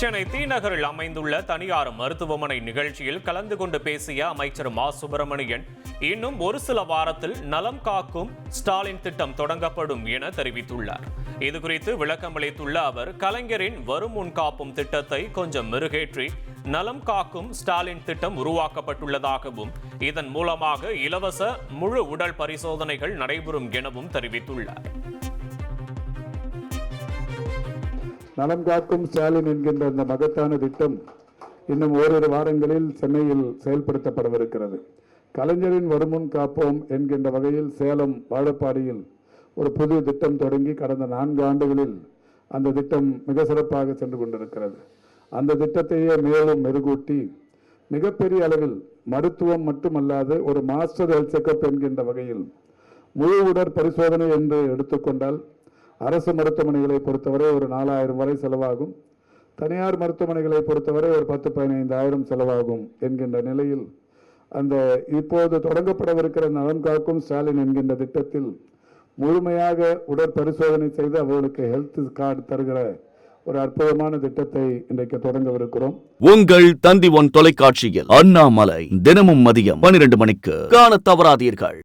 சென்னை தீநகரில் அமைந்துள்ள தனியார் மருத்துவமனை நிகழ்ச்சியில் கலந்து கொண்டு பேசிய அமைச்சர் மா சுப்பிரமணியன், இன்னும் ஒரு சில வாரத்தில் நலம் காக்கும் ஸ்டாலின் திட்டம் தொடங்கப்படும் என தெரிவித்துள்ளார். இதுகுறித்து விளக்கமளித்துள்ள அவர், கலைஞரின் வரும் முன் காப்பும் திட்டத்தை கொஞ்சம் மெருகேற்றி நலம் காக்கும் ஸ்டாலின் திட்டம் உருவாக்கப்பட்டுள்ளதாகவும், இதன் மூலமாக இலவச முழு உடல் பரிசோதனைகள் நடைபெறும் எனவும் தெரிவித்துள்ளார். நலம் காக்கும் ஸ்டாலின் என்கின்ற இந்த மகத்தான திட்டம் இன்னும் ஓரிரு வாரங்களில் சென்னையில் செயல்படுத்தப்படவிருக்கிறது. கலைஞரின் வருமுன் காப்போம் என்கின்ற வகையில் சேலம் வாழப்பாடியில் ஒரு புதிய திட்டம் தொடங்கி கடந்த 4 ஆண்டுகளில் அந்த திட்டம் மிக சிறப்பாக சென்று கொண்டிருக்கிறது. அந்த திட்டத்தையே மேலும் மெருகூட்டி மிகப்பெரிய அளவில் மருத்துவம் மட்டுமல்லாது ஒரு மாஸ்டர் ஹெல்த் செக்அப் என்கின்ற வகையில் முழு உடற் பரிசோதனை என்று எடுத்துக்கொண்டால் அரசு மருத்துவமனைகளை பொறுத்தவரை ஒரு 4000 வரை செலவாகும், தனியார் மருத்துவமனைகளை பொறுத்தவரை ஒரு 10-15,000 செலவாகும் என்கின்ற நிலையில் அந்த இப்போது தொடங்கப்படவிருக்கிற நலம் காக்கும் ஸ்டாலின் என்கின்ற திட்டத்தில் முழுமையாக உடற்பரிசோதனை செய்து அவர்களுக்கு ஹெல்த் கார்டு தருகிற ஒரு அற்புதமான திட்டத்தை இன்றைக்கு தொடங்கவிருக்கிறோம். உங்கள் தந்தி ஒன் தொலைக்காட்சியில் அண்ணாமலை தினமும் மதியம் 12 மணிக்கு காண தவறாதீர்கள்.